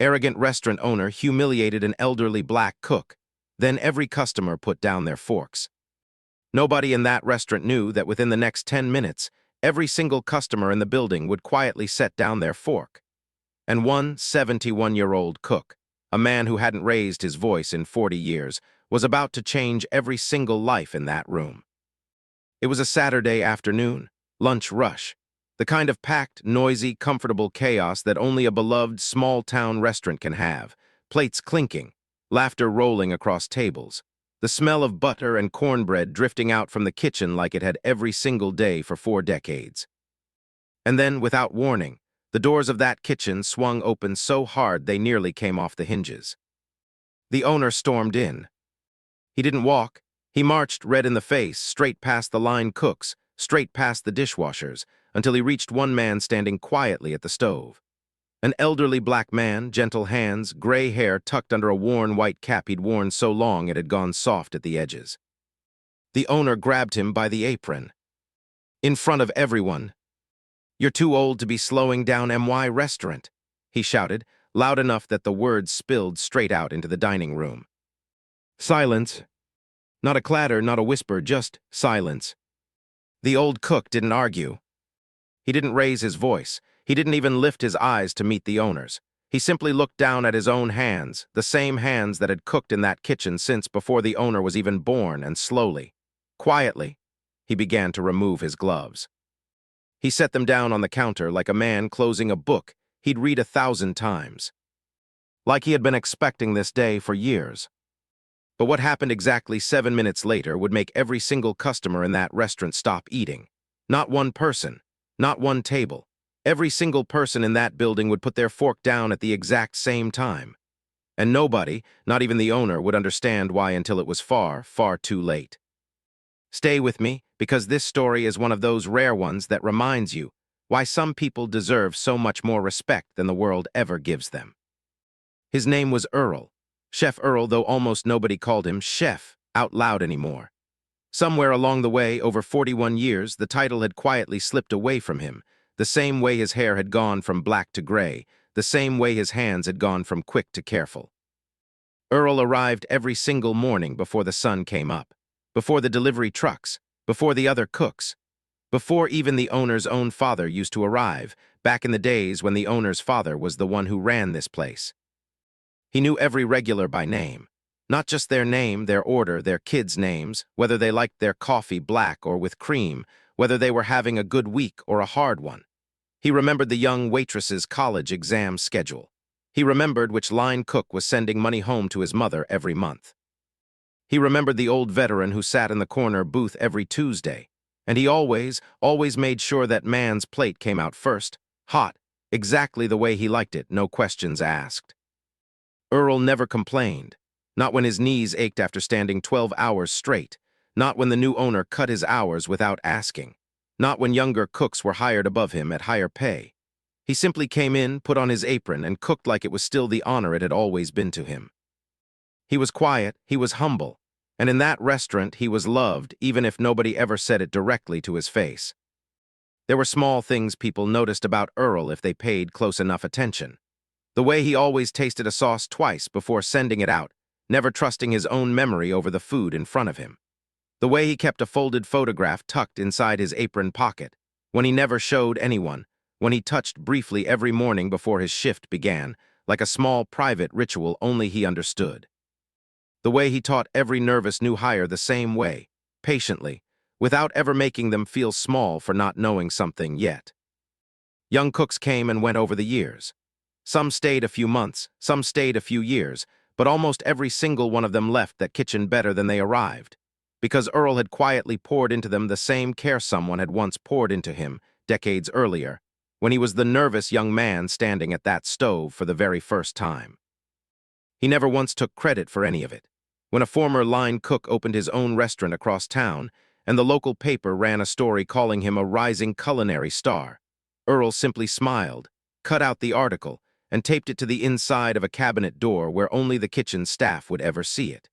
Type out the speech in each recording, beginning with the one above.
Arrogant restaurant owner humiliated an elderly black cook. Then every customer put down their forks. Nobody in that restaurant knew that within the next 10 minutes, every single customer in the building would quietly set down their fork. And one 71-year-old cook, a man who hadn't raised his voice in 40 years, was about to change every single life in that room. It was a Saturday afternoon, lunch rush, the kind of packed, noisy, comfortable chaos that only a beloved small-town restaurant can have, plates clinking, laughter rolling across tables, the smell of butter and cornbread drifting out from the kitchen like it had every single day for 4 decades. And then, without warning, the doors of that kitchen swung open so hard they nearly came off the hinges. The owner stormed in. He didn't walk. He marched red in the face, straight past the line cooks, straight past the dishwashers, until he reached one man standing quietly at the stove. An elderly black man, gentle hands, gray hair tucked under a worn white cap he'd worn so long it had gone soft at the edges. The owner grabbed him by the apron. In front of everyone. "You're too old to be slowing down my restaurant," he shouted, loud enough that the words spilled straight out into the dining room. Silence. Not a clatter, not a whisper, just silence. The old cook didn't argue. He didn't raise his voice. He didn't even lift his eyes to meet the owner's. He simply looked down at his own hands, the same hands that had cooked in that kitchen since before the owner was even born, and slowly, quietly, he began to remove his gloves. He set them down on the counter like a man closing a book he'd read 1,000 times. Like he had been expecting this day for years. But what happened exactly 7 minutes later would make every single customer in that restaurant stop eating. Not one person, not one table. Every single person in that building would put their fork down at the exact same time. And nobody, not even the owner, would understand why until it was far, far too late. Stay with me, because this story is one of those rare ones that reminds you why some people deserve so much more respect than the world ever gives them. His name was Earl. Chef Earl, though almost nobody called him chef out loud anymore. Somewhere along the way, over 41 years, the title had quietly slipped away from him, the same way his hair had gone from black to gray, the same way his hands had gone from quick to careful. Earl arrived every single morning before the sun came up, before the delivery trucks, before the other cooks, before even the owner's own father used to arrive, back in the days when the owner's father was the one who ran this place. He knew every regular by name. Not just their name, their order, their kids' names, whether they liked their coffee black or with cream, whether they were having a good week or a hard one. He remembered the young waitress's college exam schedule. He remembered which line cook was sending money home to his mother every month. He remembered the old veteran who sat in the corner booth every Tuesday, and he always made sure that man's plate came out first, hot, exactly the way he liked it, no questions asked. Earl never complained, not when his knees ached after standing 12 hours straight, not when the new owner cut his hours without asking, not when younger cooks were hired above him at higher pay. He simply came in, put on his apron, and cooked like it was still the honor it had always been to him. He was quiet, he was humble, and in that restaurant he was loved, even if nobody ever said it directly to his face. There were small things people noticed about Earl if they paid close enough attention. The way he always tasted a sauce twice before sending it out, never trusting his own memory over the food in front of him. The way he kept a folded photograph tucked inside his apron pocket, when he never showed anyone, when he touched briefly every morning before his shift began, like a small private ritual only he understood. The way he taught every nervous new hire the same way, patiently, without ever making them feel small for not knowing something yet. Young cooks came and went over the years. Some stayed a few months, some stayed a few years, but almost every single one of them left that kitchen better than they arrived, because Earl had quietly poured into them the same care someone had once poured into him decades earlier, when he was the nervous young man standing at that stove for the very first time. He never once took credit for any of it. When a former line cook opened his own restaurant across town, and the local paper ran a story calling him a rising culinary star, Earl simply smiled, cut out the article, and taped it to the inside of a cabinet door where only the kitchen staff would ever see it.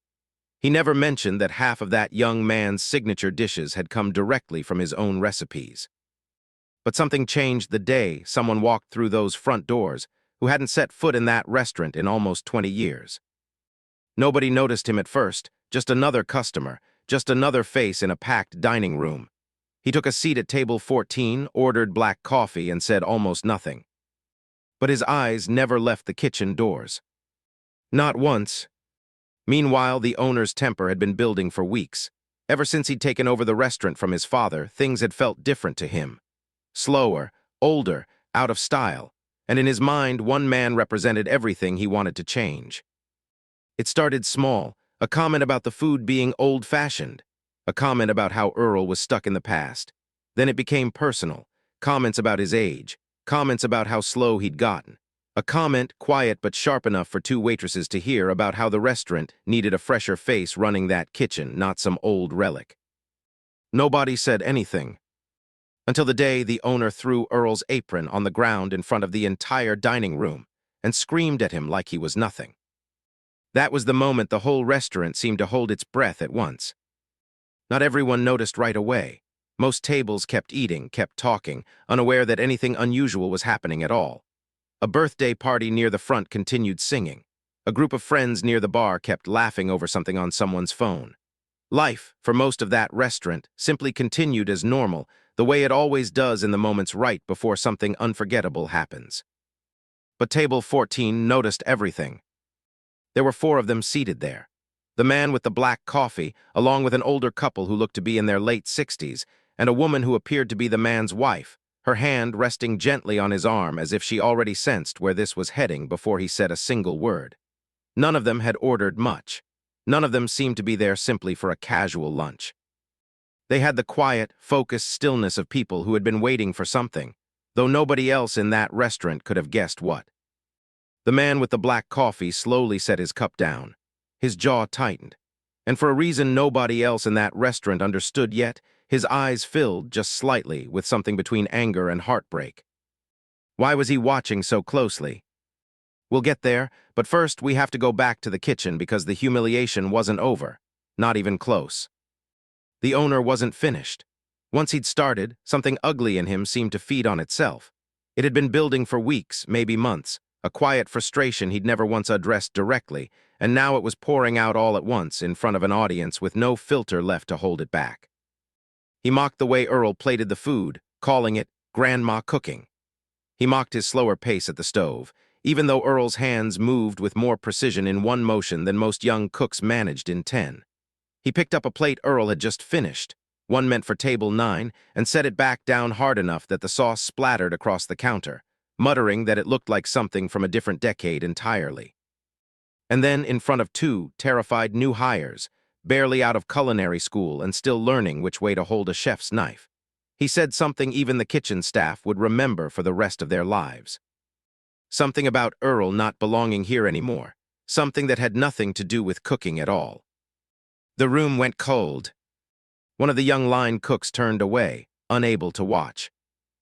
He never mentioned that half of that young man's signature dishes had come directly from his own recipes. But something changed the day someone walked through those front doors, who hadn't set foot in that restaurant in almost 20 years. Nobody noticed him at first, just another customer, just another face in a packed dining room. He took a seat at table 14, ordered black coffee, and said almost nothing. But his eyes never left the kitchen doors. Not once. Meanwhile, the owner's temper had been building for weeks. Ever since he'd taken over the restaurant from his father, things had felt different to him. Slower, older, out of style, and in his mind, one man represented everything he wanted to change. It started small, a comment about the food being old-fashioned, a comment about how Earl was stuck in the past. Then it became personal, comments about his age, comments about how slow he'd gotten. A comment, quiet but sharp enough for two waitresses to hear, about how the restaurant needed a fresher face running that kitchen, not some old relic. Nobody said anything, until the day the owner threw Earl's apron on the ground in front of the entire dining room and screamed at him like he was nothing. That was the moment the whole restaurant seemed to hold its breath at once. Not everyone noticed right away. Most tables kept eating, kept talking, unaware that anything unusual was happening at all. A birthday party near the front continued singing. A group of friends near the bar kept laughing over something on someone's phone. Life, for most of that restaurant, simply continued as normal, the way it always does in the moments right before something unforgettable happens. But table 14 noticed everything. There were 4 of them seated there. The man with the black coffee, along with an older couple who looked to be in their late 60s, and a woman who appeared to be the man's wife, her hand resting gently on his arm as if she already sensed where this was heading before he said a single word. None of them had ordered much. None of them seemed to be there simply for a casual lunch. They had the quiet, focused stillness of people who had been waiting for something, though nobody else in that restaurant could have guessed what. The man with the black coffee slowly set his cup down. His jaw tightened, and for a reason nobody else in that restaurant understood yet, his eyes filled just slightly with something between anger and heartbreak. Why was he watching so closely? We'll get there, but first we have to go back to the kitchen because the humiliation wasn't over, not even close. The owner wasn't finished. Once he'd started, something ugly in him seemed to feed on itself. It had been building for weeks, maybe months, a quiet frustration he'd never once addressed directly, and now it was pouring out all at once in front of an audience with no filter left to hold it back. He mocked the way Earl plated the food, calling it grandma cooking. He mocked his slower pace at the stove, even though Earl's hands moved with more precision in one motion than most young cooks managed in 10. He picked up a plate Earl had just finished, one meant for table 9, and set it back down hard enough that the sauce splattered across the counter, muttering that it looked like something from a different decade entirely. And then, in front of 2 terrified new hires, barely out of culinary school and still learning which way to hold a chef's knife, he said something even the kitchen staff would remember for the rest of their lives. Something about Earl not belonging here anymore, something that had nothing to do with cooking at all. The room went cold. One of the young line cooks turned away, unable to watch.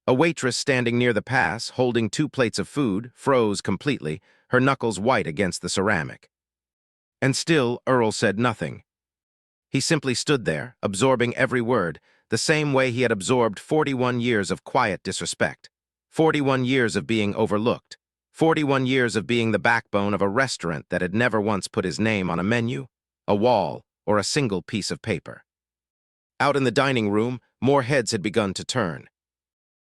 A waitress standing near the pass, holding 2 plates of food, froze completely, her knuckles white against the ceramic. And still, Earl said nothing. He simply stood there, absorbing every word, the same way he had absorbed 41 years of quiet disrespect, 41 years of being overlooked, 41 years of being the backbone of a restaurant that had never once put his name on a menu, a wall, or a single piece of paper. Out in the dining room, more heads had begun to turn.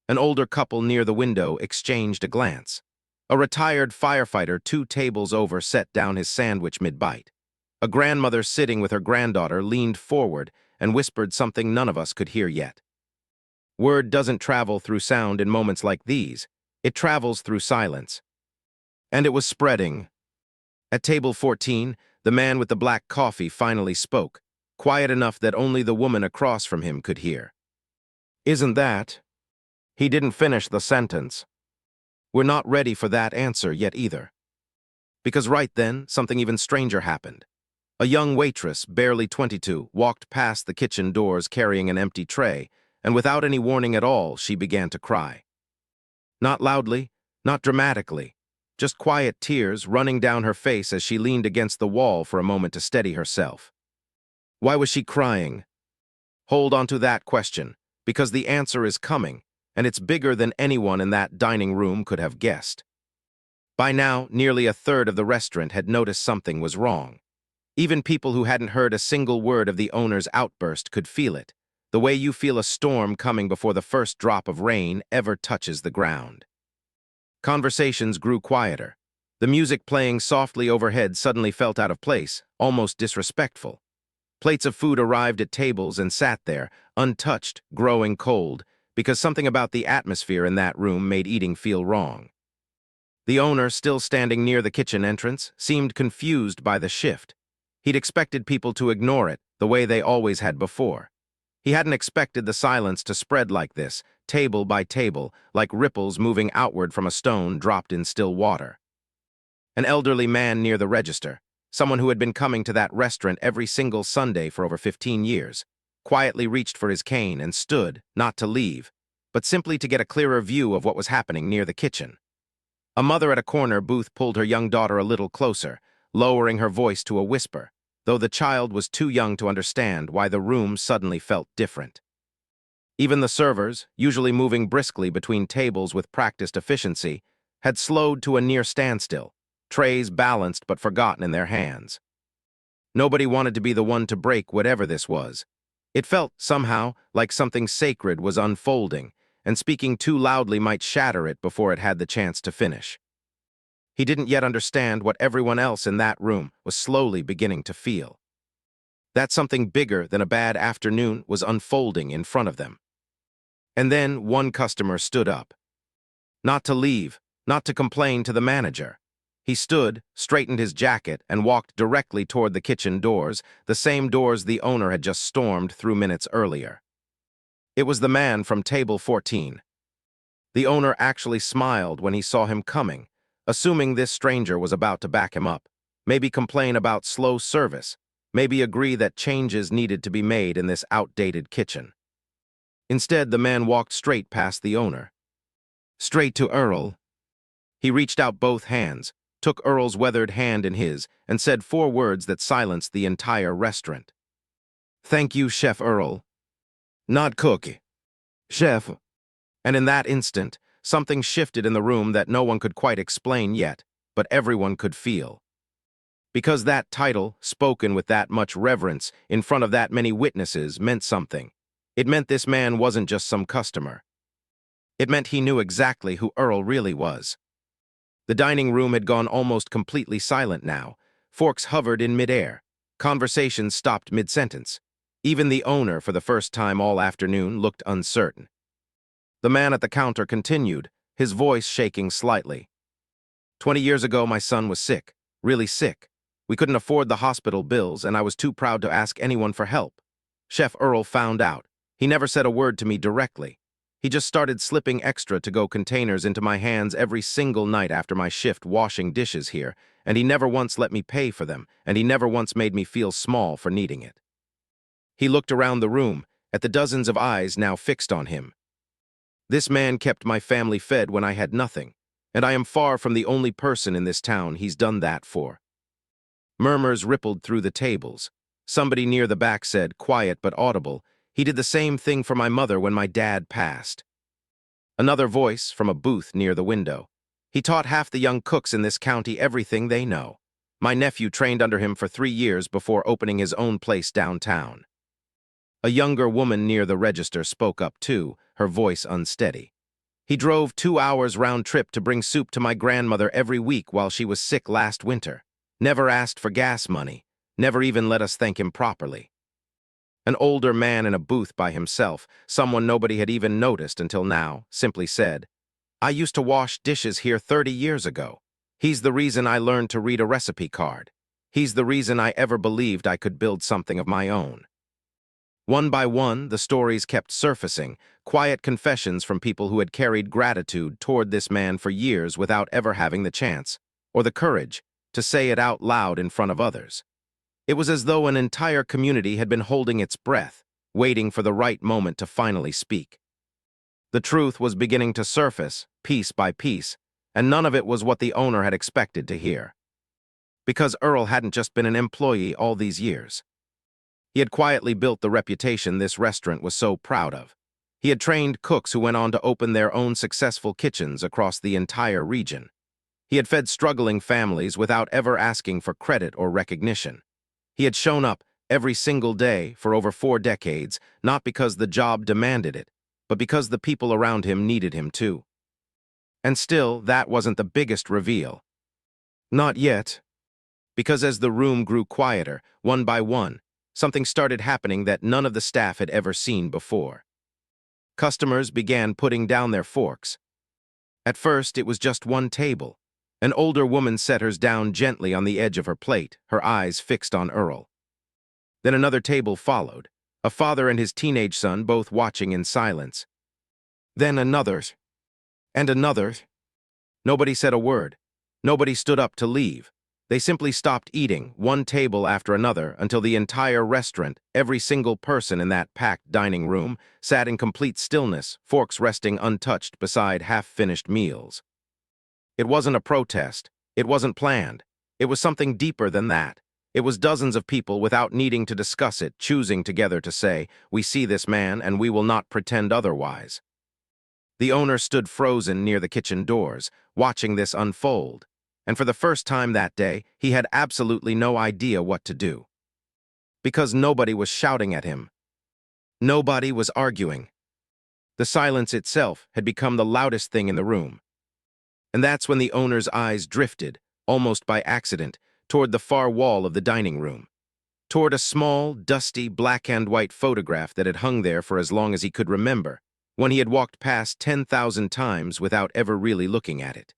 An older couple near the window exchanged a glance. A retired firefighter 2 tables over set down his sandwich mid-bite. A grandmother sitting with her granddaughter leaned forward and whispered something none of us could hear yet. Word doesn't travel through sound in moments like these. It travels through silence. And it was spreading. At table 14, the man with the black coffee finally spoke, quiet enough that only the woman across from him could hear. "Isn't that?" He didn't finish the sentence. We're not ready for that answer yet either. Because right then, something even stranger happened. A young waitress, barely 22, walked past the kitchen doors carrying an empty tray, and without any warning at all, she began to cry. Not loudly, not dramatically, just quiet tears running down her face as she leaned against the wall for a moment to steady herself. Why was she crying? Hold on to that question, because the answer is coming, and it's bigger than anyone in that dining room could have guessed. By now, nearly a third of the restaurant had noticed something was wrong. Even people who hadn't heard a single word of the owner's outburst could feel it, the way you feel a storm coming before the first drop of rain ever touches the ground. Conversations grew quieter. The music playing softly overhead suddenly felt out of place, almost disrespectful. Plates of food arrived at tables and sat there, untouched, growing cold, because something about the atmosphere in that room made eating feel wrong. The owner, still standing near the kitchen entrance, seemed confused by the shift. He'd expected people to ignore it, the way they always had before. He hadn't expected the silence to spread like this, table by table, like ripples moving outward from a stone dropped in still water. An elderly man near the register, someone who had been coming to that restaurant every single Sunday for over 15 years, quietly reached for his cane and stood, not to leave, but simply to get a clearer view of what was happening near the kitchen. A mother at a corner booth pulled her young daughter a little closer, lowering her voice to a whisper, though the child was too young to understand why the room suddenly felt different. Even the servers, usually moving briskly between tables with practiced efficiency, had slowed to a near standstill, trays balanced but forgotten in their hands. Nobody wanted to be the one to break whatever this was. It felt, somehow, like something sacred was unfolding, and speaking too loudly might shatter it before it had the chance to finish. He didn't yet understand what everyone else in that room was slowly beginning to feel. That something bigger than a bad afternoon was unfolding in front of them. And then one customer stood up. Not to leave, not to complain to the manager. He stood, straightened his jacket, and walked directly toward the kitchen doors, the same doors the owner had just stormed through minutes earlier. It was the man from table 14. The owner actually smiled when he saw him coming, assuming this stranger was about to back him up, maybe complain about slow service, maybe agree that changes needed to be made in this outdated kitchen. Instead, the man walked straight past the owner. Straight to Earl. He reached out both hands, took Earl's weathered hand in his, and said 4 words that silenced the entire restaurant. "Thank you, Chef Earl." "Not cook, Chef." And in that instant, something shifted in the room that no one could quite explain yet, but everyone could feel. Because that title, spoken with that much reverence, in front of that many witnesses, meant something. It meant this man wasn't just some customer. It meant he knew exactly who Earl really was. The dining room had gone almost completely silent now. Forks hovered in midair. Conversations stopped mid-sentence. Even the owner, for the first time all afternoon, looked uncertain. The man at the counter continued, his voice shaking slightly. 20 years ago, my son was sick, really sick. We couldn't afford the hospital bills, and I was too proud to ask anyone for help. Chef Earl found out. He never said a word to me directly. He just started slipping extra to-go containers into my hands every single night after my shift washing dishes here, and he never once let me pay for them, and he never once made me feel small for needing it. He looked around the room, at the dozens of eyes now fixed on him. This man kept my family fed when I had nothing, and I am far from the only person in this town he's done that for. Murmurs rippled through the tables. Somebody near the back said, quiet but audible, "He did the same thing for my mother when my dad passed." Another voice from a booth near the window. "He taught half the young cooks in this county everything they know. My nephew trained under him for 3 years before opening his own place downtown." A younger woman near the register spoke up too, her voice unsteady. "He drove 2 hours round trip to bring soup to my grandmother every week while she was sick last winter. Never asked for gas money. Never even let us thank him properly." An older man in a booth by himself, someone nobody had even noticed until now, simply said, "I used to wash dishes here 30 years ago. He's the reason I learned to read a recipe card. He's the reason I ever believed I could build something of my own." One by one, the stories kept surfacing, quiet confessions from people who had carried gratitude toward this man for years without ever having the chance, or the courage, to say it out loud in front of others. It was as though an entire community had been holding its breath, waiting for the right moment to finally speak. The truth was beginning to surface, piece by piece, and none of it was what the owner had expected to hear. Because Earl hadn't just been an employee all these years. He had quietly built the reputation this restaurant was so proud of. He had trained cooks who went on to open their own successful kitchens across the entire region. He had fed struggling families without ever asking for credit or recognition. He had shown up every single day for over 4 decades, not because the job demanded it, but because the people around him needed him too. And still, that wasn't the biggest reveal. Not yet. Because as the room grew quieter, one by one, something started happening that none of the staff had ever seen before. Customers began putting down their forks. At first, it was just one table. An older woman set hers down gently on the edge of her plate, her eyes fixed on Earl. Then another table followed, a father and his teenage son both watching in silence. Then another, and another. Nobody said a word. Nobody stood up to leave. They simply stopped eating, one table after another, until the entire restaurant, every single person in that packed dining room, sat in complete stillness, forks resting untouched beside half-finished meals. It wasn't a protest. It wasn't planned. It was something deeper than that. It was dozens of people, without needing to discuss it, choosing together to say, "We see this man, and we will not pretend otherwise." The owner stood frozen near the kitchen doors, watching this unfold. And for the first time that day, he had absolutely no idea what to do. Because nobody was shouting at him. Nobody was arguing. The silence itself had become the loudest thing in the room. And that's when the owner's eyes drifted, almost by accident, toward the far wall of the dining room. Toward a small, dusty, black-and-white photograph that had hung there for as long as he could remember, when he had walked past 10,000 times without ever really looking at it.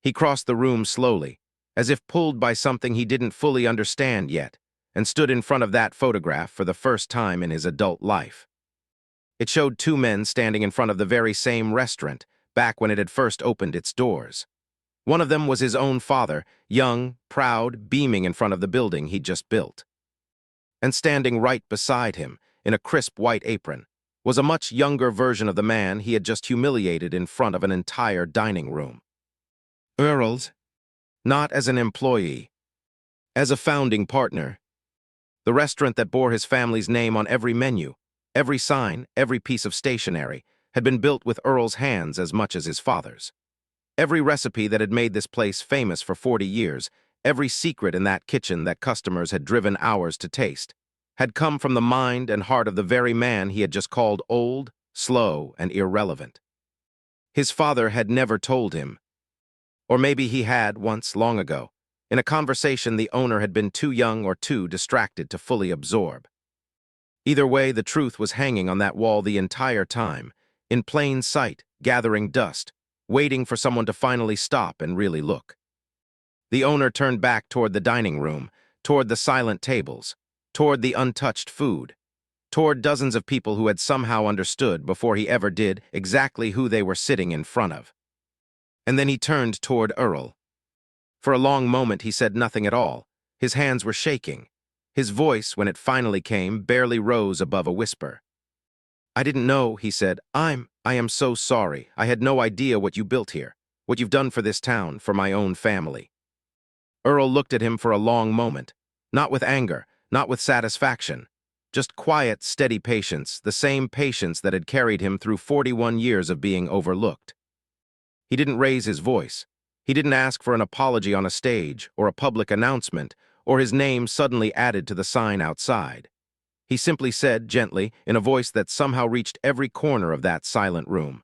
He crossed the room slowly, as if pulled by something he didn't fully understand yet, and stood in front of that photograph for the first time in his adult life. It showed two men standing in front of the very same restaurant, back when it had first opened its doors. One of them was his own father, young, proud, beaming in front of the building he'd just built. And standing right beside him, in a crisp white apron, was a much younger version of the man he had just humiliated in front of an entire dining room. Earl's, not as an employee, as a founding partner. The restaurant that bore his family's name on every menu, every sign, every piece of stationery, had been built with Earl's hands as much as his father's. Every recipe that had made this place famous for 40 years, every secret in that kitchen that customers had driven hours to taste, had come from the mind and heart of the very man he had just called old, slow, and irrelevant. His father had never told him. Or maybe he had once, long ago. In a conversation the owner had been too young or too distracted to fully absorb. Either way, the truth was hanging on that wall the entire time, in plain sight, gathering dust, waiting for someone to finally stop and really look. The owner turned back toward the dining room, toward the silent tables, toward the untouched food, toward dozens of people who had somehow understood before he ever did exactly who they were sitting in front of. And then he turned toward Earl. For a long moment he said nothing at all. His hands were shaking. His voice, when it finally came, barely rose above a whisper. "I didn't know," he said. I am so sorry. I had no idea what you built here, what you've done for this town, for my own family." Earl looked at him for a long moment, not with anger, not with satisfaction, just quiet, steady patience, the same patience that had carried him through 41 years of being overlooked. He didn't raise his voice. He didn't ask for an apology on a stage, or a public announcement, or his name suddenly added to the sign outside. He simply said, gently, in a voice that somehow reached every corner of that silent room,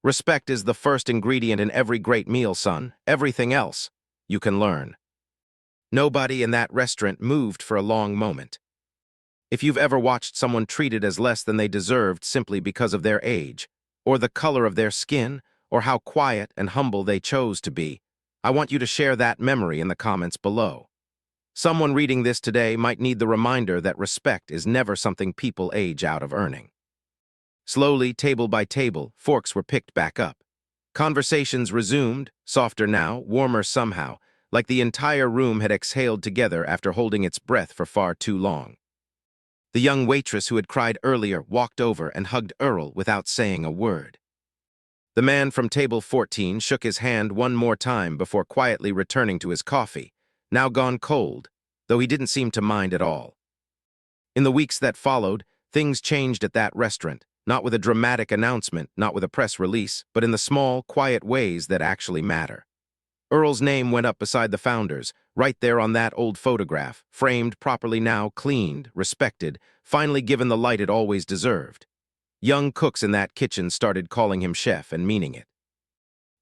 "Respect is the first ingredient in every great meal, son. Everything else you can learn." Nobody in that restaurant moved for a long moment. If you've ever watched someone treated as less than they deserved simply because of their age, or the color of their skin, or how quiet and humble they chose to be, I want you to share that memory in the comments below. Someone reading this today might need the reminder that respect is never something people age out of earning. Slowly, table by table, forks were picked back up. Conversations resumed, softer now, warmer somehow, like the entire room had exhaled together after holding its breath for far too long. The young waitress who had cried earlier walked over and hugged Earl without saying a word. The man from table 14 shook his hand one more time before quietly returning to his coffee, now gone cold, though he didn't seem to mind at all. In the weeks that followed, things changed at that restaurant, not with a dramatic announcement, not with a press release, but in the small, quiet ways that actually matter. Earl's name went up beside the founders, right there on that old photograph, framed properly now, cleaned, respected, finally given the light it always deserved. Young cooks in that kitchen started calling him chef and meaning it.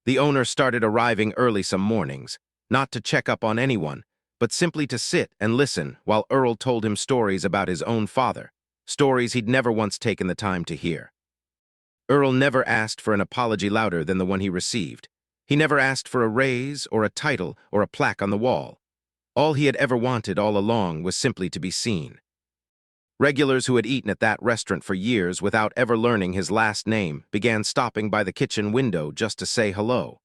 The owner started arriving early some mornings, not to check up on anyone, but simply to sit and listen while Earl told him stories about his own father, stories he'd never once taken the time to hear. Earl never asked for an apology louder than the one he received. He never asked for a raise or a title or a plaque on the wall. All he had ever wanted all along was simply to be seen. Regulars who had eaten at that restaurant for years without ever learning his last name began stopping by the kitchen window just to say hello.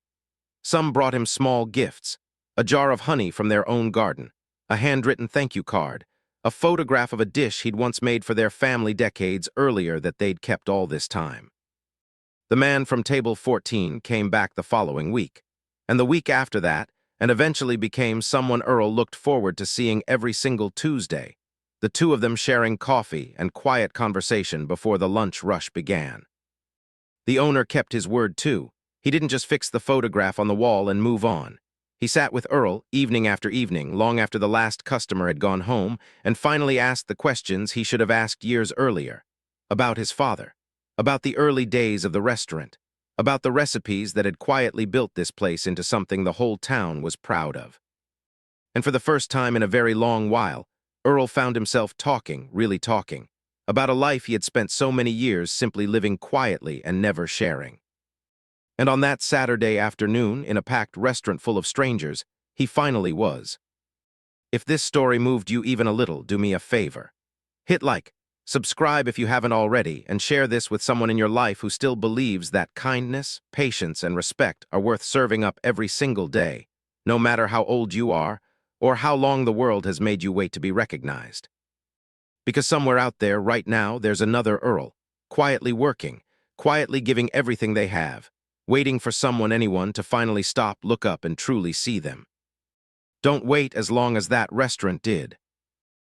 Some brought him small gifts, a jar of honey from their own garden, a handwritten thank you card, a photograph of a dish he'd once made for their family decades earlier that they'd kept all this time. The man from table 14 came back the following week, and the week after that, and eventually became someone Earl looked forward to seeing every single Tuesday, the two of them sharing coffee and quiet conversation before the lunch rush began. The owner kept his word too. He didn't just fix the photograph on the wall and move on. He sat with Earl evening after evening, long after the last customer had gone home, and finally asked the questions he should have asked years earlier. About his father, about the early days of the restaurant, about the recipes that had quietly built this place into something the whole town was proud of. And for the first time in a very long while, Earl found himself talking, really talking, about a life he had spent so many years simply living quietly and never sharing. And on that Saturday afternoon, in a packed restaurant full of strangers, he finally was. If this story moved you even a little, do me a favor. Hit like, subscribe if you haven't already, and share this with someone in your life who still believes that kindness, patience, and respect are worth serving up every single day, no matter how old you are, or how long the world has made you wait to be recognized. Because somewhere out there, right now, there's another Earl, quietly working, quietly giving everything they have, waiting for anyone to finally stop, look up, and truly see them. Don't wait as long as that restaurant did.